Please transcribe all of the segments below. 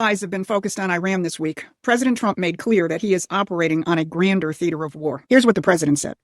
Eyes have been focused on Iran this week. President Trump made clear that he is operating on a grander theater of war. Here's what the president said.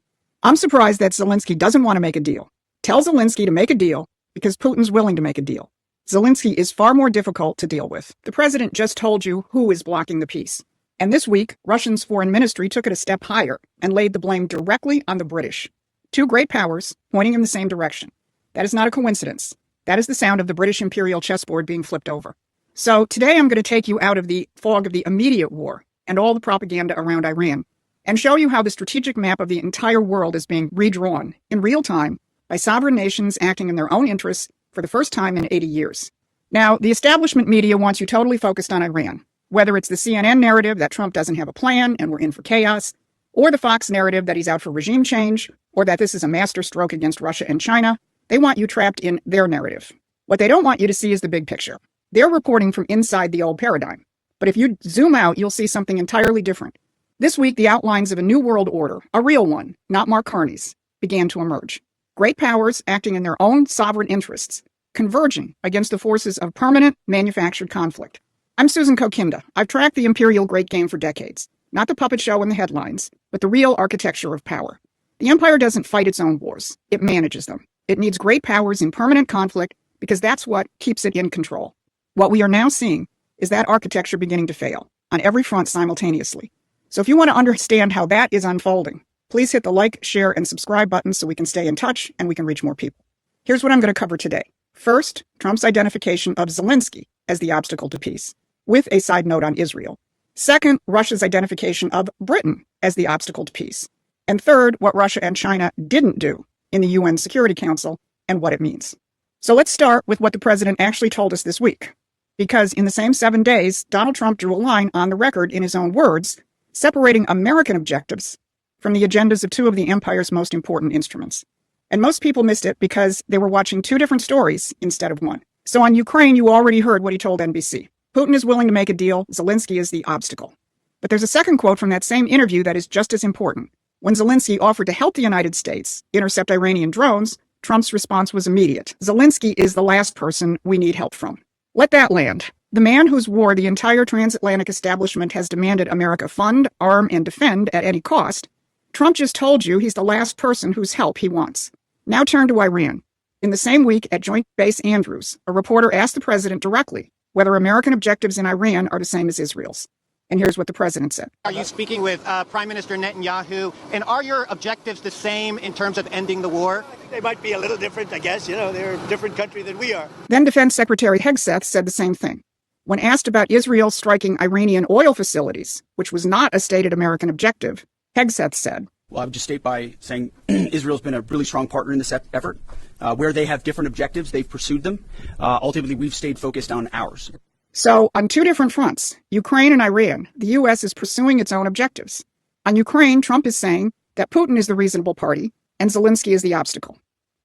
I'm surprised that Zelensky doesn't want to make a deal. Tell Zelensky to make a deal because Putin's willing to make a deal. Zelensky is far more difficult to deal with. The president just told you who is blocking the peace. And this week, Russia's foreign ministry took it a step higher and laid the blame directly on the British. Two great powers pointing in the same direction. That is not a coincidence. That is the sound of the British imperial chessboard being flipped over. So today I'm going to take you out of the fog of the immediate war and all the propaganda around Iran and show you how the strategic map of the entire world is being redrawn in real time by sovereign nations acting in their own interests for the first time in 80 years. Now, the establishment media wants you totally focused on Iran, whether it's the CNN narrative that Trump doesn't have a plan and we're in for chaos, or the Fox narrative that he's out for regime change, or that this is a masterstroke against Russia and China. They want you trapped in their narrative. What they don't want you to see is the big picture. They're reporting from inside the old paradigm. But if you zoom out, you'll see something entirely different. This week, the outlines of a new world order, a real one, not Mark Carney's, began to emerge. Great powers acting in their own sovereign interests, converging against the forces of permanent manufactured conflict. I'm Susan Kokinda. I've tracked the imperial great game for decades. Not the puppet show in the headlines, but the real architecture of power. The empire doesn't fight its own wars. It manages them. It needs great powers in permanent conflict because that's what keeps it in control. What we are now seeing is that architecture beginning to fail on every front simultaneously. So if you want to understand how that is unfolding, please hit the like, share, and subscribe button so we can stay in touch and we can reach more people. Here's what I'm going to cover today. First, Trump's identification of Zelensky as the obstacle to peace, with a side note on Israel. Second, Russia's identification of Britain as the obstacle to peace. And third, what Russia and China didn't do in the UN Security Council and what it means. So let's start with what the president actually told us this week. Because in the same 7 days, Donald Trump drew a line on the record in his own words, separating American objectives from the agendas of two of the empire's most important instruments. And most people missed it because they were watching two different stories instead of one. So on Ukraine, you already heard what he told NBC. Putin is willing to make a deal. Zelensky is the obstacle. But there's a second quote from that same interview that is just as important. When Zelensky offered to help the United States intercept Iranian drones, Trump's response was immediate. Zelensky is the last person we need help from. Let that land. The man whose war the entire transatlantic establishment has demanded America fund, arm, and defend at any cost, Trump just told you he's the last person whose help he wants. Now turn to Iran. In the same week at Joint Base Andrews, a reporter asked the president directly whether American objectives in Iran are the same as Israel's. And here's what the president said. Are you speaking with Prime Minister Netanyahu? And are your objectives the same in terms of ending the war? I think they might be a little different, I guess. You know, they're a different country than we are. Then Defense Secretary Hegseth said the same thing. When asked about Israel striking Iranian oil facilities, which was not a stated American objective, Hegseth said, Well, I would just state by saying Israel's been a really strong partner in this effort. Where they have different objectives, they've pursued them. Ultimately, we've stayed focused on ours. So, on two different fronts, Ukraine and Iran, the U.S. is pursuing its own objectives. On Ukraine, Trump is saying that Putin is the reasonable party and Zelensky is the obstacle.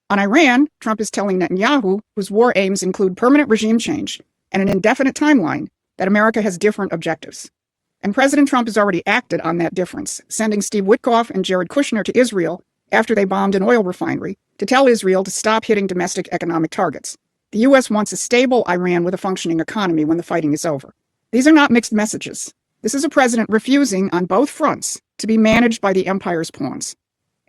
On Iran, Trump is telling Netanyahu, whose war aims include permanent regime change and an indefinite timeline, that America has different objectives. And President Trump has already acted on that difference, sending Steve Witkoff and Jared Kushner to Israel after they bombed an oil refinery to tell Israel to stop hitting domestic economic targets. The U.S. wants a stable Iran with a functioning economy when the fighting is over. These are not mixed messages. This is a president refusing on both fronts to be managed by the empire's pawns.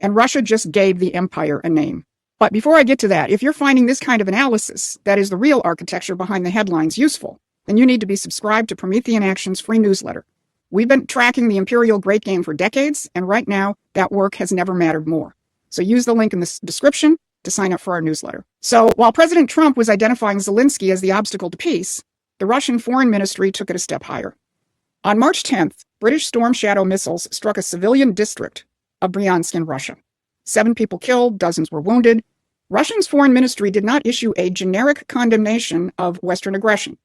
And Russia just gave the empire a name. But before I get to that, if you're finding this kind of analysis, that is the real architecture behind the headlines, useful, then you need to be subscribed to Promethean Action's free newsletter. We've been tracking the imperial great game for decades, and right now, that work has never mattered more. So use the link in the description to sign up for our newsletter. So while President Trump was identifying Zelensky as the obstacle to peace, the Russian Foreign Ministry took it a step higher. On March 10th, British Storm Shadow missiles struck a civilian district of Bryansk in Russia. 7 people killed, dozens were wounded. Russia's Foreign Ministry did not issue a generic condemnation of Western aggression.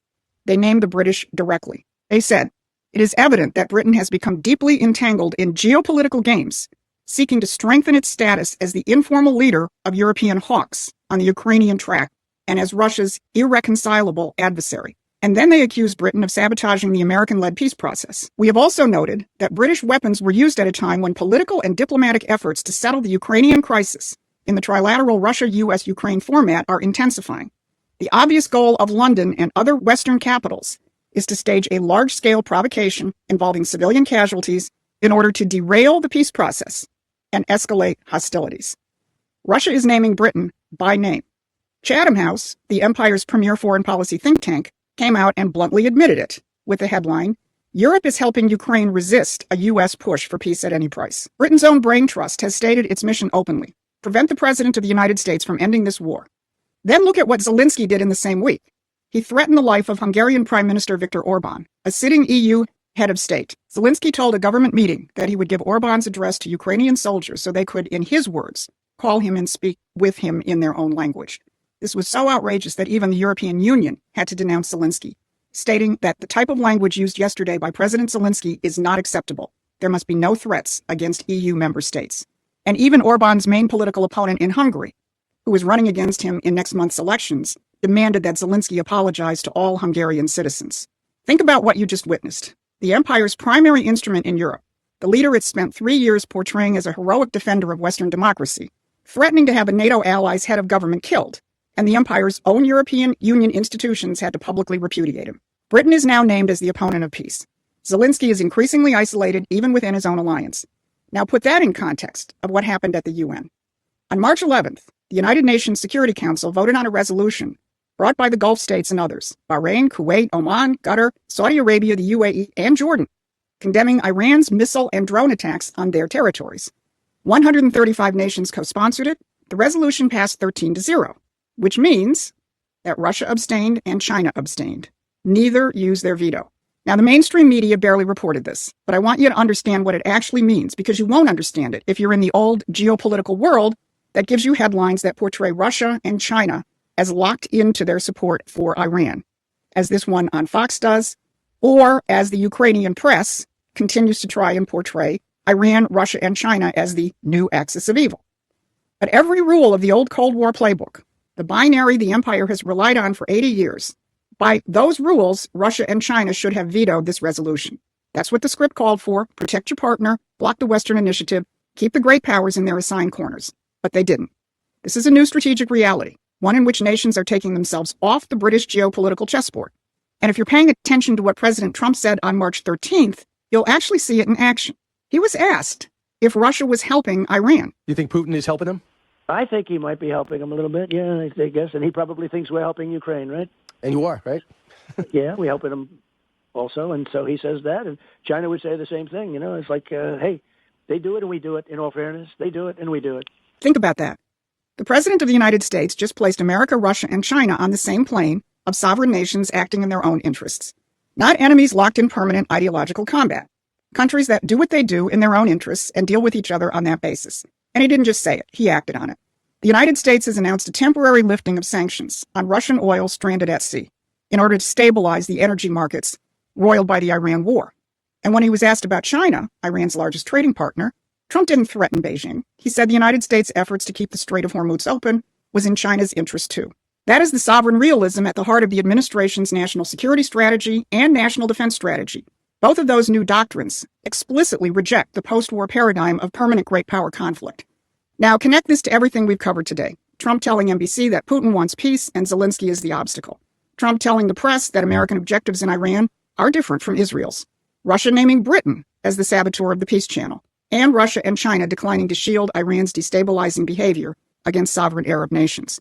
They named the British directly. They said, "It is evident that Britain has become deeply entangled in geopolitical games, seeking to strengthen its status as the informal leader of European hawks on the Ukrainian track and as Russia's irreconcilable adversary." And then they accused Britain of sabotaging the American-led peace process. We have also noted that British weapons were used at a time when political and diplomatic efforts to settle the Ukrainian crisis in the trilateral Russia-US-Ukraine format are intensifying. The obvious goal of London and other Western capitals is to stage a large-scale provocation involving civilian casualties in order to derail the peace process and escalate hostilities. Russia is naming Britain by name. Chatham House, the empire's premier foreign policy think tank, came out and bluntly admitted it with the headline, "Europe is helping Ukraine resist a U.S. push for peace at any price." Britain's own brain trust has stated its mission openly: prevent the President of the United States from ending this war. Then look at what Zelensky did in the same week. He threatened the life of Hungarian Prime Minister Viktor Orban, a sitting EU head of state. Zelensky told a government meeting that he would give Orban's address to Ukrainian soldiers so they could, in his words, call him and speak with him in their own language. This was so outrageous that even the European Union had to denounce Zelensky, stating that the type of language used yesterday by President Zelensky is not acceptable. There must be no threats against EU member states. And even Orban's main political opponent in Hungary, who is running against him in next month's elections, demanded that Zelensky apologize to all Hungarian citizens. Think about what you just witnessed. The empire's primary instrument in Europe, the leader it spent 3 years portraying as a heroic defender of Western democracy, threatening to have a NATO ally's head of government killed, and the empire's own European Union institutions had to publicly repudiate him. Britain is now named as the opponent of peace. Zelensky is increasingly isolated even within his own alliance. Now put that in context of what happened at the UN. On March 11th, the United Nations Security Council voted on a resolution brought by the Gulf states and others, Bahrain, Kuwait, Oman, Qatar, Saudi Arabia, the UAE, and Jordan, condemning Iran's missile and drone attacks on their territories. 135 nations co-sponsored it. The resolution passed 13-0, which means that Russia abstained and China abstained. Neither used their veto. Now, the mainstream media barely reported this, but I want you to understand what it actually means, because you won't understand it if you're in the old geopolitical world that gives you headlines that portray Russia and China as locked into their support for Iran, as this one on Fox does, or as the Ukrainian press continues to try and portray Iran, Russia, and China as the new axis of evil. But every rule of the old Cold War playbook, the binary the empire has relied on for 80 years, by those rules, Russia and China should have vetoed this resolution. That's what the script called for: protect your partner, block the Western initiative, keep the great powers in their assigned corners. But they didn't. This is a new strategic reality, one in which nations are taking themselves off the British geopolitical chessboard. And if you're paying attention to what President Trump said on March 13th, you'll actually see it in action. He was asked if Russia was helping Iran. You think Putin is helping him? I think he might be helping him a little bit, yeah, I guess. And he probably thinks we're helping Ukraine, right? And you are, right? Yeah, we're helping him also. And so he says that. And China would say the same thing. You know, it's like, hey, they do it and we do it. In all fairness, they do it and we do it. Think about that. The President of the United States just placed America, Russia, and China on the same plane of sovereign nations acting in their own interests. Not enemies locked in permanent ideological combat. Countries that do what they do in their own interests and deal with each other on that basis. And he didn't just say it, he acted on it. The United States has announced a temporary lifting of sanctions on Russian oil stranded at sea in order to stabilize the energy markets roiled by the Iran war. And when he was asked about China, Iran's largest trading partner, Trump didn't threaten Beijing. He said the United States' efforts to keep the Strait of Hormuz open was in China's interest too. That is the sovereign realism at the heart of the administration's national security strategy and national defense strategy. Both of those new doctrines explicitly reject the post-war paradigm of permanent great power conflict. Now, connect this to everything we've covered today. Trump telling NBC that Putin wants peace and Zelensky is the obstacle. Trump telling the press that American objectives in Iran are different from Israel's. Russia naming Britain as the saboteur of the peace channel. And Russia and China declining to shield Iran's destabilizing behavior against sovereign Arab nations.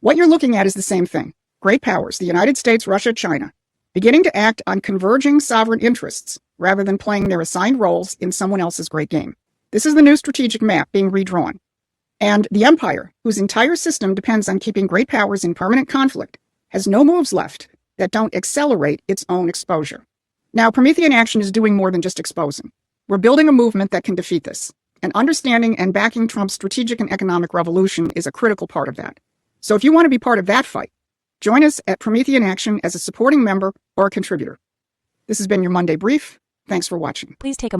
What you're looking at is the same thing. Great powers, the United States, Russia, China, beginning to act on converging sovereign interests rather than playing their assigned roles in someone else's great game. This is the new strategic map being redrawn. And the empire, whose entire system depends on keeping great powers in permanent conflict, has no moves left that don't accelerate its own exposure. Now, Promethean Action is doing more than just exposing. We're building a movement that can defeat this. And understanding and backing Trump's strategic and economic revolution is a critical part of that. So if you want to be part of that fight, join us at Promethean Action as a supporting member or a contributor. This has been your Monday Brief. Thanks for watching. Please take a